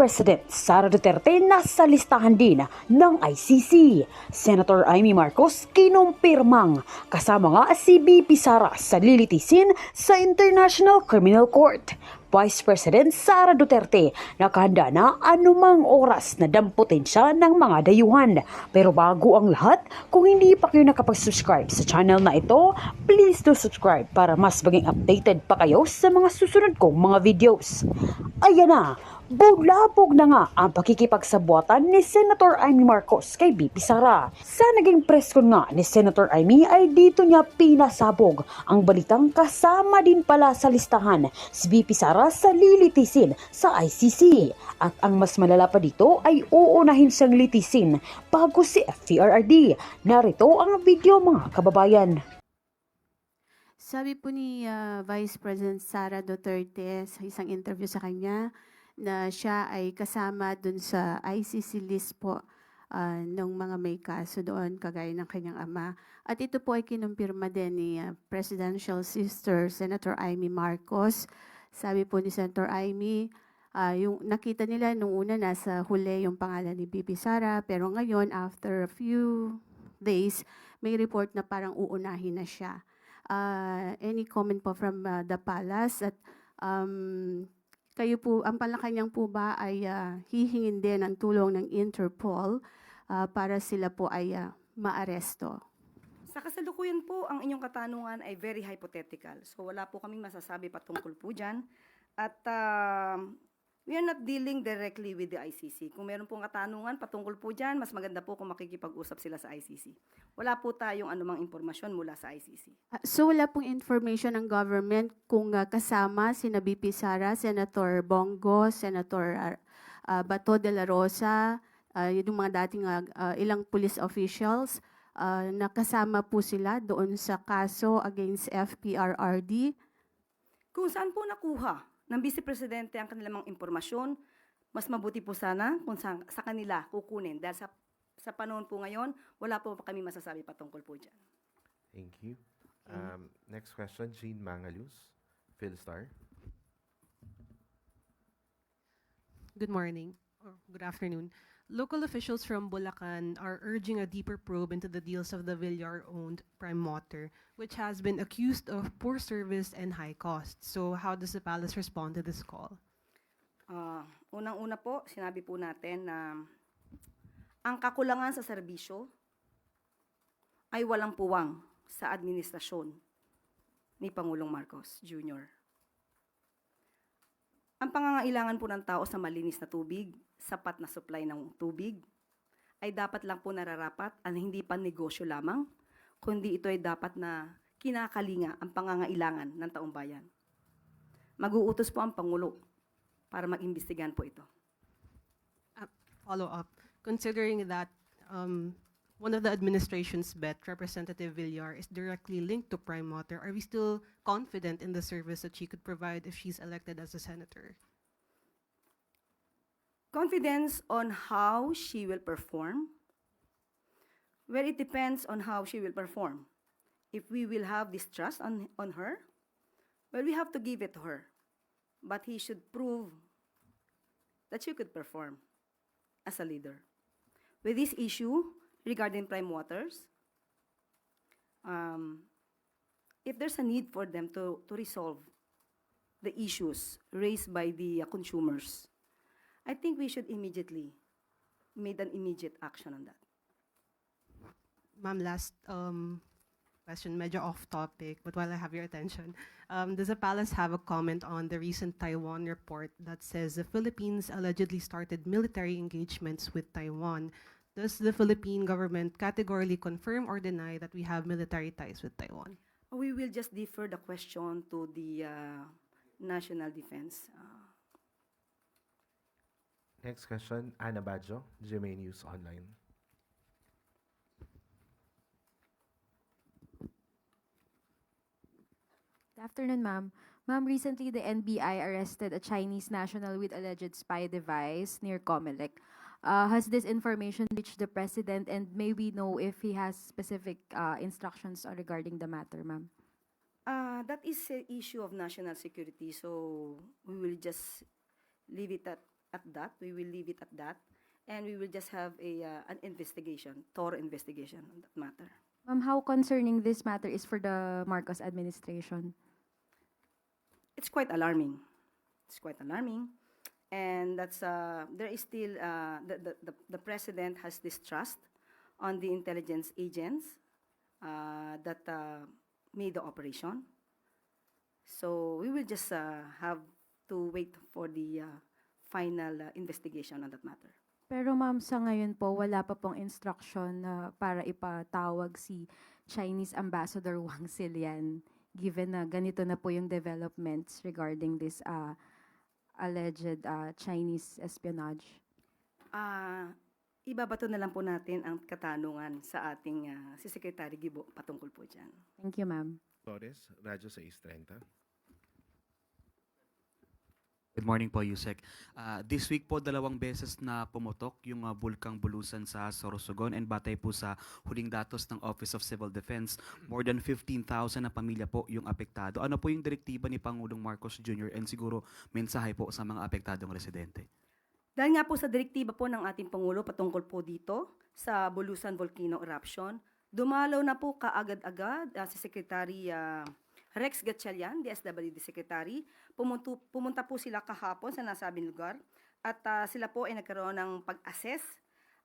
President Sara Duterte nasa listahan din ng ICC. Senator Amy Marcos kinumpirmang kasama nga si BP Sara sa lilitisin sa International Criminal Court. Vice President Sara Duterte nakahanda na anumang oras na damputin siya ng mga dayuhan. Pero bago ang lahat, kung hindi pa kayo nakapag-subscribe sa channel na ito, please do subscribe para mas maging updated pa kayo sa mga susunod kong mga videos. Ayan na! Bulabog na nga ang pakikipagsabuatan ni Senator Amy Marcos kay BP Sara. Sa naging press con nga ni Senator Amy ay dito niya pinasabog ang balitang kasama din pala sa listahan si BP Sara sa lilitisin sa ICC. At ang mas malala pa dito ay uunahin siyang litisin bago si FVRRD. Narito ang video mga kababayan. Sabi po ni Vice President Sara Duterte sa isang interview sa kanya na siya ay kasama dun sa ICC list po ng mga may kaso doon kagaya ng kanyang ama. At ito po ay kinumpirma din ni Presidential Sister Senator Amy Marcos. Sabi po ni Senator Amy, yung nakita nila nung una nasa huli yung pangalan ni BP Sara, pero ngayon after a few days may report na parang uunahin na siya. Any comment po from the palace at kayo po, ang palakanyang po ba ay hihingin din ng tulong ng Interpol para sila po ay maaresto? Sa kasalukuyan po, ang inyong katanungan ay very hypothetical. So wala po kaming masasabi patungkol po dyan. At we are not dealing directly with the ICC. Kung meron pong katanungan patungkol po dyan, mas maganda po kung makikipag-usap sila sa ICC. Wala po tayong anumang impormasyon mula sa ICC. So wala pong information ng government kung kasama sina BP Sara, Senator Bongo, Senator Bato de la Rosa, yung mga dating ilang police officials, nakasama po sila doon sa kaso against FPRRD. Kung saan po nakuha ng Vice Presidente ang kanilang impormasyon, mas mabuti po sana kung sa kanila kukunin. Dahil sa panahon po ngayon, wala po kami masasabi patungkol po dyan. Thank you. Next question, Jean Mangalus, Philstar. Good morning, or good afternoon. Local officials from Bulacan are urging a deeper probe into the deals of the Villar-owned Prime Water, which has been accused of poor service and high costs. So how does the palace respond to this call? Unang-una po, sinabi po natin na ang kakulangan sa serbisyo ay walang puwang sa administrasyon ni Pangulong Marcos Jr. Ang pangangailangan po ng tao sa malinis na tubig, sapat na supply ng tubig, ay dapat lang po nararapat at hindi pa negosyo lamang, kundi ito ay dapat na kinakalinga ang pangangailangan ng taong bayan. Mag-uutos po ang Pangulo para mag-imbestigahan po ito. Follow up. Considering that one of the administration's bet, Representative Villar, is directly linked to Prime Water, are we still confident in the service that she could provide if she's elected as a senator? Confidence on how she will perform? Well, it depends on how she will perform. If we will have this trust on her, well, we have to give it to her. But he should prove that she could perform as a leader. With this issue regarding Prime Waters, if there's a need for them to resolve the issues raised by the consumers, I think we should immediately make an immediate action on that. Ma'am, last question, medyo off topic, but while I have your attention, does the palace have a comment on the recent Taiwan report that says the Philippines allegedly started military engagements with Taiwan? Does the Philippine government categorically confirm or deny that we have military ties with Taiwan? We will just defer the question to the National Defense. Next question, Ana Badjo, GMA News Online. Good afternoon, ma'am. Ma'am, recently the NBI arrested a Chinese national with alleged spy device near Comelec. Has this information reached the president, and may we know if he has specific instructions regarding the matter, ma'am? That is an issue of national security, so we will just leave it at at that. We will leave it at that. And we will just have an investigation, thorough investigation on that matter. Ma'am, how concerning this matter is for the Marcos administration? It's quite alarming. It's quite alarming. And there is still, the president has distrust on the intelligence agents that made the operation. So we will just have to wait for the final investigation on that matter. Pero ma'am, sa ngayon po, wala pa pong instruction na para ipatawag si Chinese Ambassador Wang Xilian, given na ganito na po yung developments regarding this alleged Chinese espionage. Ibabato na lang po natin ang katanungan sa ating si Secretary Gibo patungkol po dyan. Thank you, ma'am. Torres, Radyo 630. Good morning po, Yusek. This week po, 2 beses na pumutok yung bulkang Bulusan sa Sorsogon, and batay po sa huling datos ng Office of Civil Defense, more than 15,000 na pamilya po yung apektado. Ano po yung direktiba ni Pangulong Marcos Jr. and siguro mensahe po sa mga apektadong residente? Dahil nga po sa direktiba po ng ating Pangulo patungkol po dito sa Bulusan Volcano Eruption, dumalaw na po kaagad-agad si Secretary Rex Gatchalian, DSWD Secretary. Pumunta po sila kahapon sa nasabing lugar at sila po ay nagkaroon ng pag-assess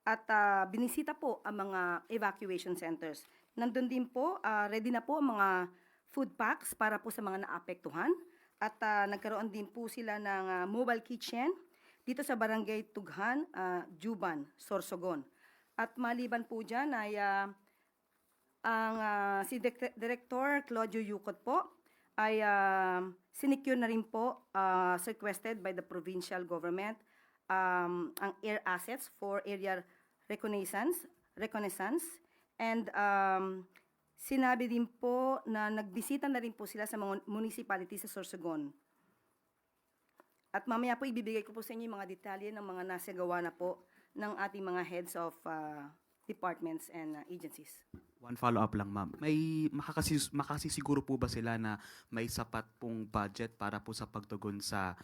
at binisita po ang mga evacuation centers. Nandun din po, ready na po ang mga food packs para po sa mga naapektuhan at nagkaroon din po sila ng mobile kitchen dito sa Barangay Tughan, Juban, Sorsogon. At maliban po dyan ay si Director Claudio Yucot po ay sinecure na rin po, requested by the provincial government, ang air assets for area reconnaissance, and sinabi din po na nagbisita na rin po sila sa mga municipality sa Sorsogon. At mamaya po ibibigay ko po sa inyo yung mga detalye ng mga nasagawa na po ng ating mga heads of departments and agencies. One follow-up lang, ma'am. May makasisiguro po ba sila na may sapat pong budget para po sa pagtugon sa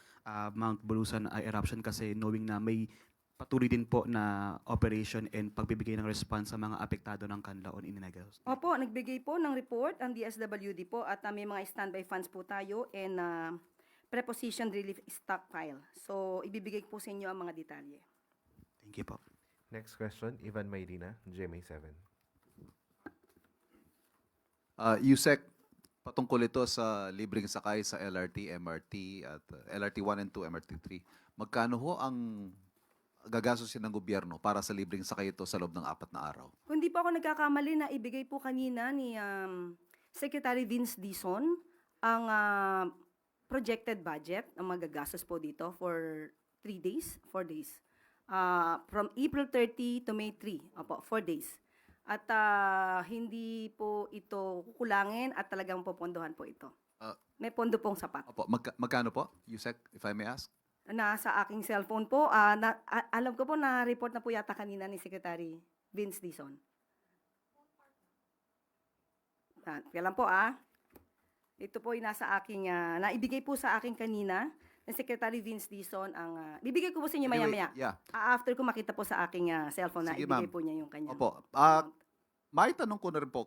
Mount Bulusan eruption, kasi knowing na may patuloy din po na operation and pagbibigay ng response sa mga apektado ng Canlaon in Negros? Opo, nagbigay po ng report ang DSWD po at may mga standby funds po tayo and preposition relief stockpile. So, ibibigay po sa inyo ang mga detalye. Thank you po. Next question, Ivan Mayrina, GMA 7. Yusek, patungkol ito sa libreng sakay sa LRT, MRT at LRT 1 and 2, MRT 3. Magkano ho ang gagastusin ng gobyerno para sa libreng sakay ito sa loob ng 4 na araw? Kung di po ako nagkakamali na ibigay po kanina ni Secretary Vince Dizon ang projected budget ng magagastos po dito for 4 days. From April 30 to May 3, opo, 4 days. At hindi po ito kukulangin at talagang popondohan po ito. May pondo pong sapat. Opo, magkano po, Yusek, if I may ask? Nasa aking cellphone po, alam ko po na report na po yata kanina ni Secretary Vince Dizon. Kailan po ito po ay nasa aking, naibigay po sa akin kanina ni Secretary Vince Dizon ang, bibigay ko po sa inyo maya-maya. Yeah. After ko makita po sa aking cellphone na Sige, ibigay ma'am. po niya yung kanyang. Opo. May tanong ko na rin po,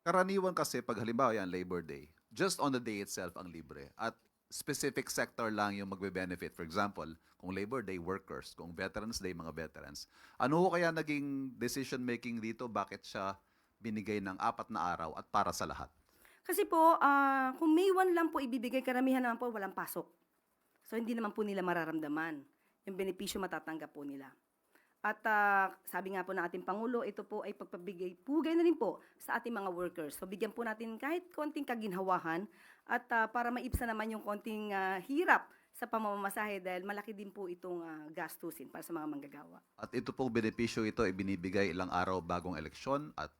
karaniwan kasi pag halimbawa yan, Labor Day, just on the day itself ang libre. At specific sector lang yung magbe-benefit. For example, kung Labor Day, workers. Kung Veterans Day, mga veterans. Ano ho kaya naging decision-making dito? Bakit siya binigay ng 4 na araw at para sa lahat? Kasi po, kung May 1 lang po ibibigay, karamihan naman po walang pasok. So, hindi naman po nila mararamdaman. Yung benepisyo matatanggap po nila. At sabi nga po ng ating Pangulo, ito po ay pagpapigay-pugay na rin po sa ating mga workers. So, bigyan po natin kahit konting kaginhawahan at para maibsan naman yung konting hirap sa pamamasahe dahil malaki din po itong gastusin para sa mga manggagawa. At ito pong benepisyo ito ay binibigay ilang araw bagong eleksyon at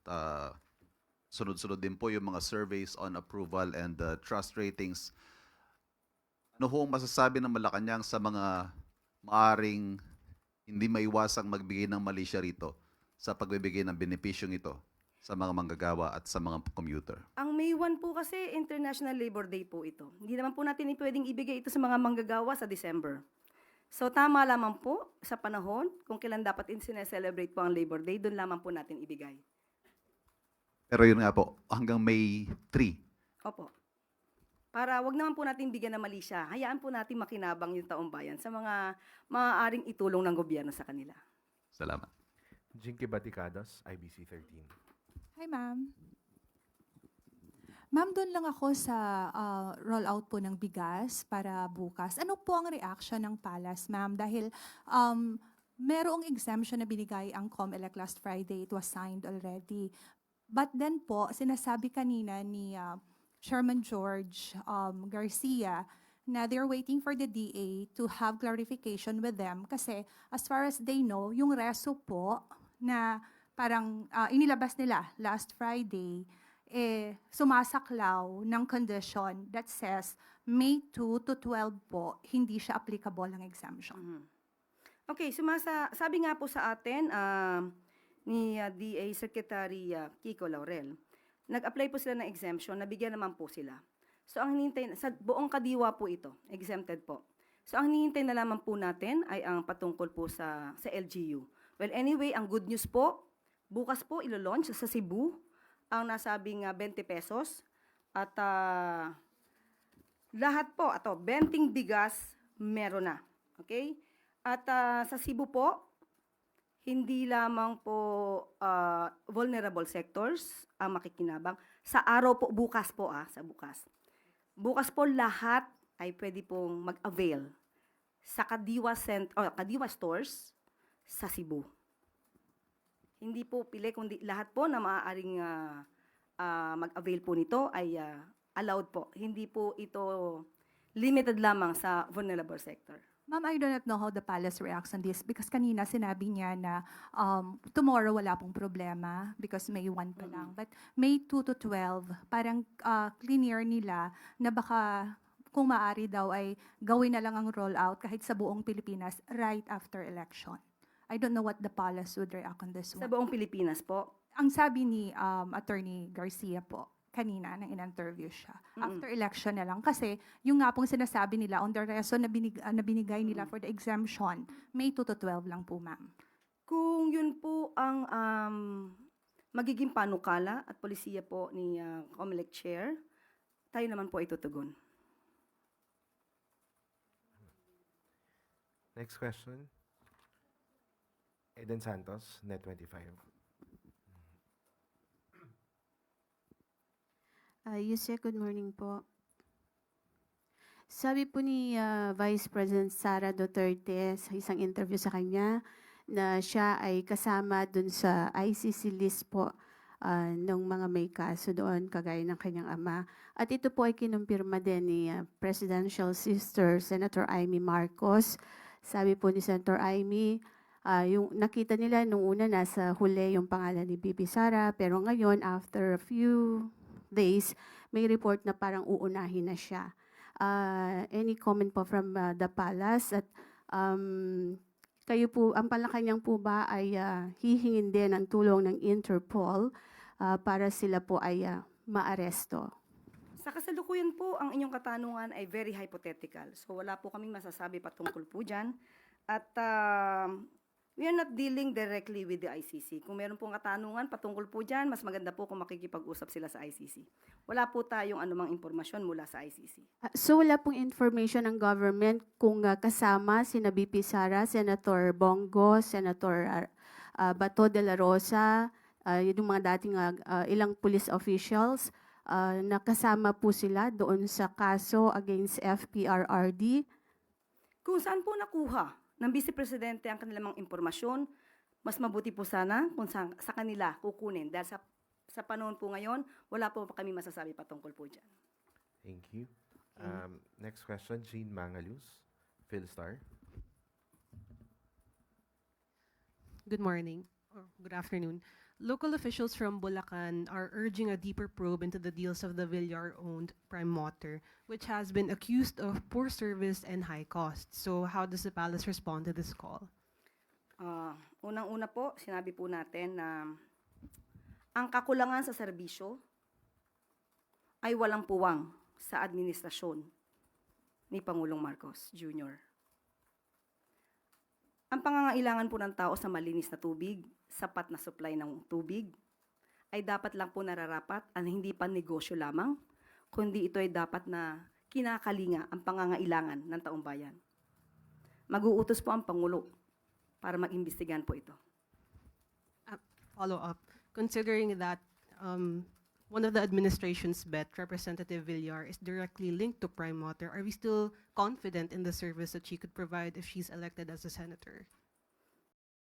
sunod-sunod din po yung mga surveys on approval and trust ratings. Ano ho ang masasabi ng Malacanang sa mga maaring hindi maiwasang magbigay ng mali siya rito sa pagbibigay ng benepisyong ito sa mga manggagawa at sa mga commuter? Ang May 1 po kasi International Labor Day po ito. Hindi naman po natin pwedeng ibigay ito sa mga manggagawa sa December. So tama lamang po sa panahon kung kailan dapat sineselebrate po ang Labor Day, doon lamang po natin ibigay. Pero yun nga po, hanggang May 3. Opo. Para wag naman po natin bigyan ng mali siya. Hayaan po natin makinabang yung taong bayan sa mga maaaring itulong ng gobyerno sa kanila. Salamat. Jinky Baticados, IBC 13. Hi, ma'am. Ma'am, doon lang ako sa rollout po ng bigas para bukas. Ano po ang reaction ng Palace, ma'am? Dahil merong exemption na binigay ang COMELEC last Friday. It was signed already. But then po, sinasabi kanina ni Chairman George Garcia na they're waiting for the DA to have clarification with them kasi as far as they know, yung reso po na parang inilabas nila last Friday, sumasaklaw ng condition that says May 2 to 12 po, hindi siya applicable ang exemption. Okay, sabi nga po sa atin ni DA Secretary Kiko Laurel, nag-apply po sila ng exemption, nabigyan naman po sila. So ang hinihintay, sa buong kadiwa po ito, exempted po. So ang hinihintay na lamang po natin ay ang patungkol po sa LGU. Well, anyway, ang good news po, bukas po ilo-launch sa Cebu ang nasabing 20 pesos at lahat po, 20 bigas meron na. Okay? At sa Cebu po, hindi lamang po vulnerable sectors ang makikinabang. Sa araw po, bukas po sa bukas. Bukas po lahat ay pwede pong mag-avail sa Kadiwa stores sa Cebu. Hindi po pili, kundi lahat po na maaaring mag-avail po nito ay allowed po. Hindi po ito limited lamang sa vulnerable sector. Ma'am, I do not know how the Palace reacts on this because kanina sinabi niya na tomorrow wala pong problema because May 1 pa lang. But May 2 to 12, parang clear nila na baka kung maaari daw ay gawin na lang ang rollout kahit sa buong Pilipinas right after election. I don't know what the Palace would react on this Sa one. buong Pilipinas po. Ang sabi ni Attorney Garcia po, kanina nang in-interview siya. After election na lang. Kasi yung nga pong sinasabi nila on the reso na binigay nila for the exemption, May 2 to 12 lang po, ma'am. Kung yun po ang magiging panukala at polisiya po ni COMELEC Chair, tayo naman po itutugon. Next question. Eden Santos, Net25. Yusek, good morning po. Sabi po ni Vice President Sara Duterte sa isang interview sa kanya na siya ay kasama dun sa ICC list po ng mga may kaso doon, kagaya ng kanyang ama. At ito po ay kinumpirma din ni Presidential Sister Senator Amy Marcos. Sabi po ni Senator Amy, yung nakita nila nung una nasa huli yung pangalan ni Bibi Sara, pero ngayon after a few days, may report na parang uunahin na siya. Any comment po from the Palace? At kayo po, ang palakanyang po ba ay hihingin din ng tulong ng Interpol para sila po ay maaresto? Sa kasalukuyan po, ang inyong katanungan ay very hypothetical. So wala po kaming masasabi patungkol po dyan. At we are not dealing directly with the ICC. Kung meron pong katanungan patungkol po dyan, mas maganda po kung makikipag-usap sila sa ICC. Wala po tayong anumang impormasyon mula sa ICC. So wala pong information ng government kung kasama sina BP Sara, Senator Bongo, Senator Bato de la Rosa, yung mga dating ilang police officials, nakasama po sila doon sa kaso against FPRRD. Kung saan po nakuha ng Vice Presidente ang kanilang mga impormasyon, mas mabuti po sana kung sa kanila kukunin. Dahil sa panahon po ngayon, wala po kami masasabi patungkol po dyan. Thank you. Next question, Jean Mangalus, Philstar. Good morning, or good afternoon. Local officials from Bulacan are urging a deeper probe into the deals of the Villar-owned Prime Water, which has been accused of poor service and high costs. So how does the Palace respond to this call? Unang-una po, sinabi po natin na ang kakulangan sa serbisyo ay walang puwang sa administrasyon ni Pangulong Marcos Jr. Ang pangangailangan po ng tao sa malinis na tubig, sapat na supply ng tubig, ay dapat lang po nararapat at hindi pa negosyo lamang, kundi ito ay dapat na kinakalinga ang pangangailangan ng taong bayan. Mag-uutos po ang Pangulo para mag-imbestigahan po ito. Follow up. Considering that one of the administration's bet, Representative Villar, is directly linked to Prime Water, are we still confident in the service that she could provide if she's elected as a senator?